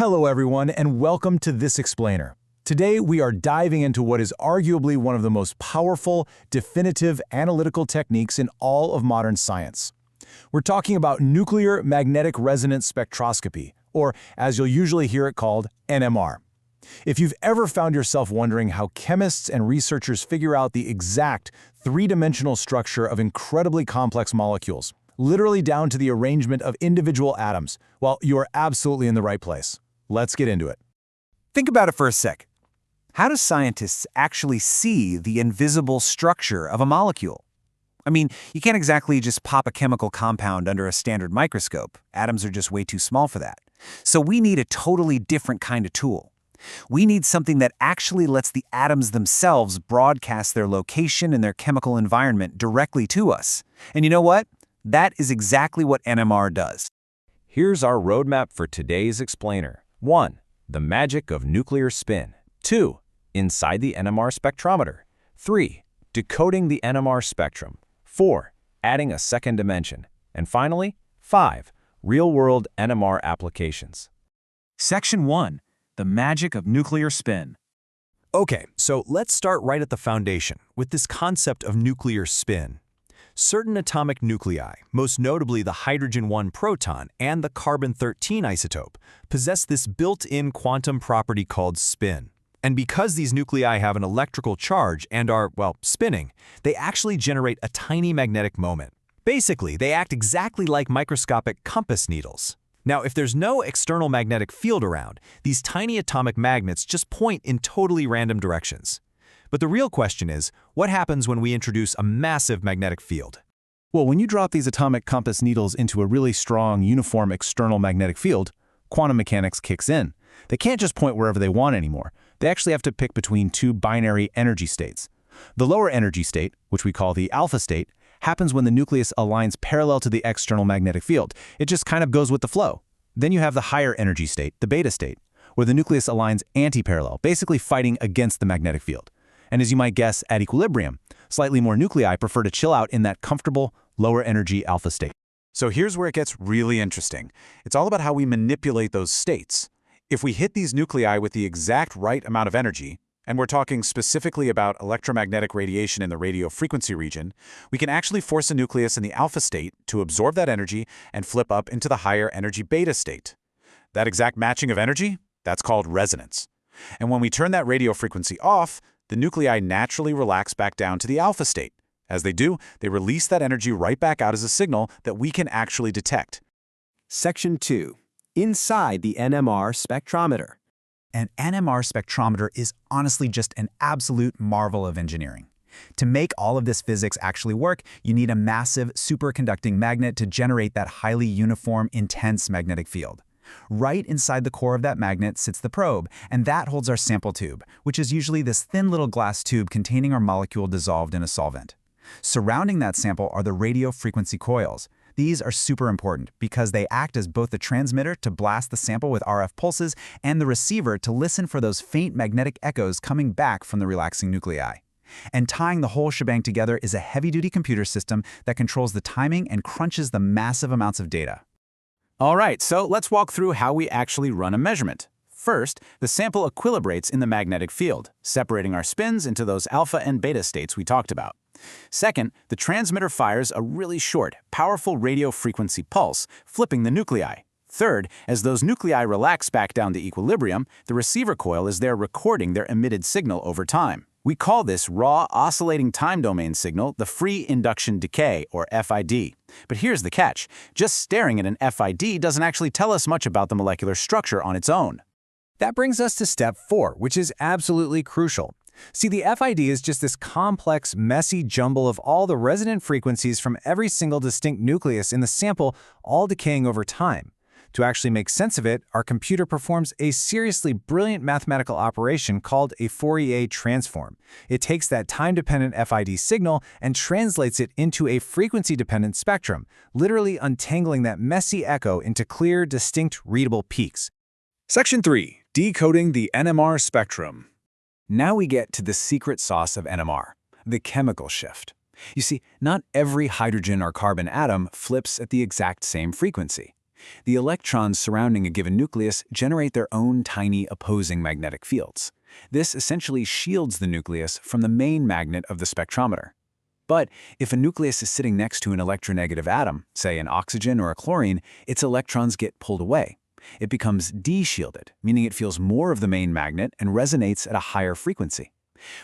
Hello everyone, and welcome to This Explainer. Today we are diving into what is arguably one of the most powerful, definitive analytical techniques in all of modern science. We're talking about nuclear magnetic resonance spectroscopy, or as you'll usually hear it called, NMR. If you've ever found yourself wondering how chemists and researchers figure out the exact three-dimensional structure of incredibly complex molecules, literally down to the arrangement of individual atoms, well, you're absolutely in the right place. Let's get into it. Think about it for a sec. How do scientists actually see the invisible structure of a molecule? I mean, you can't exactly just pop a chemical compound under a standard microscope. Atoms are just way too small for that. So we need a totally different kind of tool. We need something that actually lets the atoms themselves broadcast their location and their chemical environment directly to us. And you know what? That is exactly what NMR does. Here's our roadmap for today's explainer. 1. The magic of nuclear spin. 2. Inside the NMR spectrometer. 3. Decoding the NMR spectrum. 4. Adding a second dimension. And finally, 5. Real-world NMR applications. Section 1. The magic of nuclear spin. Okay, so let's start right at the foundation with this concept of nuclear spin. Certain atomic nuclei, most notably the hydrogen-1 proton and the carbon-13 isotope, possess this built-in quantum property called spin. And because these nuclei have an electrical charge and are, well, spinning, they actually generate a tiny magnetic moment. Basically, they act exactly like microscopic compass needles. Now, if there's no external magnetic field around, these tiny atomic magnets just point in totally random directions. But the real question is, what happens when we introduce a massive magnetic field? Well, when you drop these atomic compass needles into a really strong, uniform external magnetic field, quantum mechanics kicks in. They can't just point wherever they want anymore. They actually have to pick between two binary energy states. The lower energy state, which we call the alpha state, happens when the nucleus aligns parallel to the external magnetic field. It just kind of goes with the flow. Then you have the higher energy state, the beta state, where the nucleus aligns anti-parallel, basically fighting against the magnetic field. And as you might guess, at equilibrium, slightly more nuclei prefer to chill out in that comfortable, lower energy alpha state. So here's where it gets really interesting. It's all about how we manipulate those states. If we hit these nuclei with the exact right amount of energy, and we're talking specifically about electromagnetic radiation in the radio frequency region, we can actually force a nucleus in the alpha state to absorb that energy and flip up into the higher energy beta state. That exact matching of energy, that's called resonance. And when we turn that radio frequency off, the nuclei naturally relax back down to the alpha state. As they do, they release that energy right back out as a signal that we can actually detect. Section 2. Inside the NMR spectrometer. An NMR spectrometer is honestly just an absolute marvel of engineering. To make all of this physics actually work, you need a massive superconducting magnet to generate that highly uniform, intense magnetic field. Right inside the core of that magnet sits the probe, and that holds our sample tube, which is usually this thin little glass tube containing our molecule dissolved in a solvent. Surrounding that sample are the radio frequency coils. These are super important because they act as both the transmitter to blast the sample with RF pulses and the receiver to listen for those faint magnetic echoes coming back from the relaxing nuclei. And tying the whole shebang together is a heavy-duty computer system that controls the timing and crunches the massive amounts of data. All right, so let's walk through how we actually run a measurement. First, the sample equilibrates in the magnetic field, separating our spins into those alpha and beta states we talked about. Second, the transmitter fires a really short, powerful radio frequency pulse, flipping the nuclei. Third, as those nuclei relax back down to equilibrium, the receiver coil is there recording their emitted signal over time. We call this raw oscillating time domain signal the free induction decay, or FID. But here's the catch. Just staring at an FID doesn't actually tell us much about the molecular structure on its own. That brings us to step 4, which is absolutely crucial. See, the FID is just this complex, messy jumble of all the resonant frequencies from every single distinct nucleus in the sample, all decaying over time. To actually make sense of it, our computer performs a seriously brilliant mathematical operation called a Fourier transform. It takes that time-dependent FID signal and translates it into a frequency-dependent spectrum, literally untangling that messy echo into clear, distinct, readable peaks. Section 3. Decoding the NMR spectrum. Now we get to the secret sauce of NMR, the chemical shift. You see, not every hydrogen or carbon atom flips at the exact same frequency. The electrons surrounding a given nucleus generate their own tiny opposing magnetic fields. This essentially shields the nucleus from the main magnet of the spectrometer. But if a nucleus is sitting next to an electronegative atom, say an oxygen or a chlorine, its electrons get pulled away. It becomes deshielded, meaning it feels more of the main magnet and resonates at a higher frequency.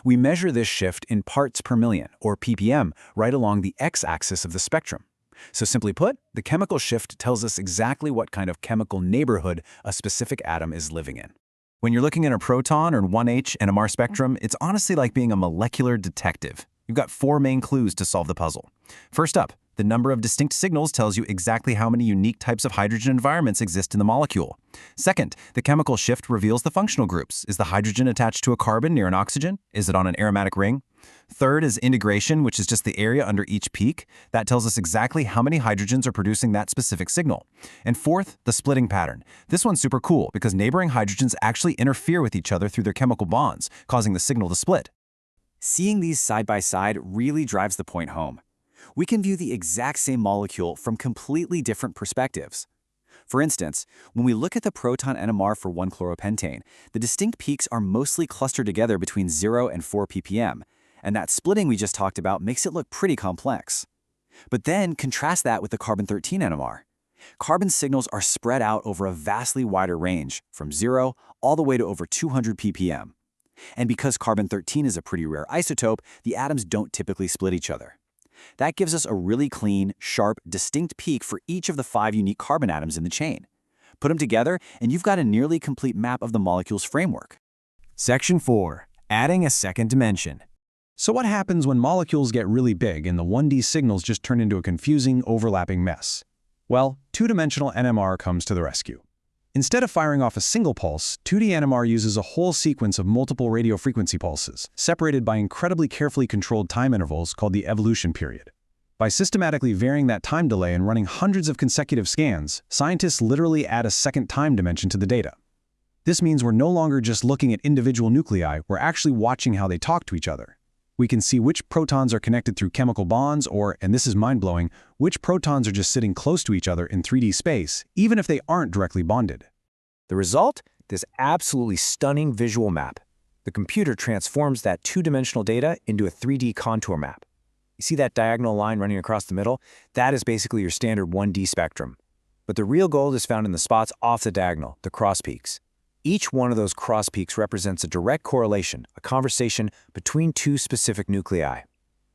We measure this shift in parts per million, or ppm, right along the x-axis of the spectrum. So simply put, the chemical shift tells us exactly what kind of chemical neighborhood a specific atom is living in. When you're looking at a proton or 1H NMR spectrum, it's honestly like being a molecular detective. You've got 4 main clues to solve the puzzle. First up, the number of distinct signals tells you exactly how many unique types of hydrogen environments exist in the molecule. Second, the chemical shift reveals the functional groups. Is the hydrogen attached to a carbon near an oxygen? Is it on an aromatic ring? Third is integration, which is just the area under each peak. That tells us exactly how many hydrogens are producing that specific signal. And fourth, the splitting pattern. This one's super cool because neighboring hydrogens actually interfere with each other through their chemical bonds, causing the signal to split. Seeing these side by side really drives the point home. We can view the exact same molecule from completely different perspectives. For instance, when we look at the Proton NMR for 1-chloropentane, the distinct peaks are mostly clustered together between 0 and 4 ppm, and that splitting we just talked about makes it look pretty complex. But then contrast that with the carbon-13 NMR. Carbon signals are spread out over a vastly wider range, from 0 all the way to over 200 ppm. And because carbon-13 is a pretty rare isotope, the atoms don't typically split each other. That gives us a really clean, sharp, distinct peak for each of the 5 unique carbon atoms in the chain. Put them together, and you've got a nearly complete map of the molecule's framework. Section 4. Adding a second dimension. So what happens when molecules get really big and the 1D signals just turn into a confusing, overlapping mess? Well, two-dimensional NMR comes to the rescue. Instead of firing off a single pulse, 2D NMR uses a whole sequence of multiple radio frequency pulses, separated by incredibly carefully controlled time intervals called the evolution period. By systematically varying that time delay and running hundreds of consecutive scans, scientists literally add a second time dimension to the data. This means we're no longer just looking at individual nuclei, we're actually watching how they talk to each other. We can see which protons are connected through chemical bonds or, and this is mind-blowing, which protons are just sitting close to each other in 3D space, even if they aren't directly bonded. The result? This absolutely stunning visual map. The computer transforms that two-dimensional data into a 3D contour map. You see that diagonal line running across the middle? That is basically your standard 1D spectrum. But the real gold is found in the spots off the diagonal, the cross peaks. Each one of those cross peaks represents a direct correlation, a conversation between 2 specific nuclei.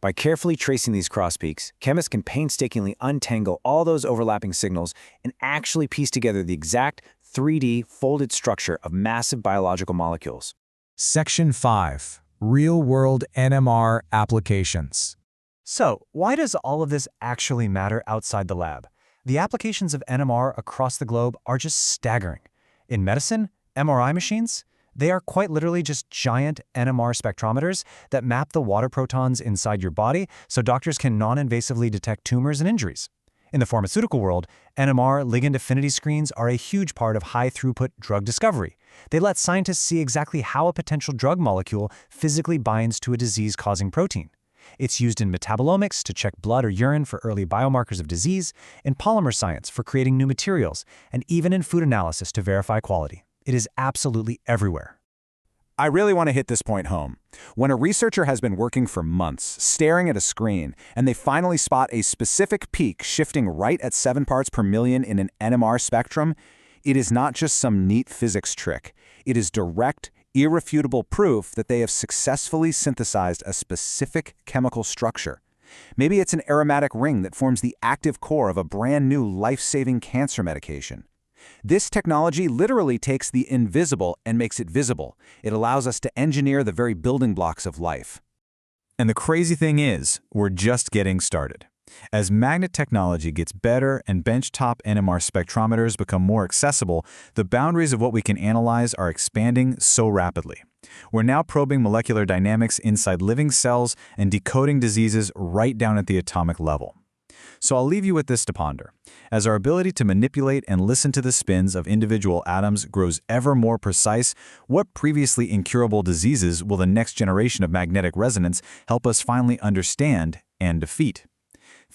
By carefully tracing these cross peaks, chemists can painstakingly untangle all those overlapping signals and actually piece together the exact 3D folded structure of massive biological molecules. Section 5. Real-world NMR applications. So, why does all of this actually matter outside the lab? The applications of NMR across the globe are just staggering. In medicine, MRI machines, they are quite literally just giant NMR spectrometers that map the water protons inside your body so doctors can non-invasively detect tumors and injuries. In the pharmaceutical world, NMR ligand affinity screens are a huge part of high-throughput drug discovery. They let scientists see exactly how a potential drug molecule physically binds to a disease-causing protein. It's used in metabolomics to check blood or urine for early biomarkers of disease, in polymer science for creating new materials, and even in food analysis to verify quality. It is absolutely everywhere. I really want to hit this point home. When a researcher has been working for months, staring at a screen, and they finally spot a specific peak shifting right at 7 parts per million in an NMR spectrum, it is not just some neat physics trick. It is direct, irrefutable proof that they have successfully synthesized a specific chemical structure. Maybe it's an aromatic ring that forms the active core of a brand new life-saving cancer medication. This technology literally takes the invisible and makes it visible. It allows us to engineer the very building blocks of life. And the crazy thing is, we're just getting started. As magnet technology gets better and benchtop NMR spectrometers become more accessible, the boundaries of what we can analyze are expanding so rapidly. We're now probing molecular dynamics inside living cells and decoding diseases right down at the atomic level. So I'll leave you with this to ponder. As our ability to manipulate and listen to the spins of individual atoms grows ever more precise, what previously incurable diseases will the next generation of magnetic resonance help us finally understand and defeat?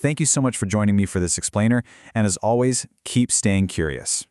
Thank you so much for joining me for this explainer, and as always, keep staying curious.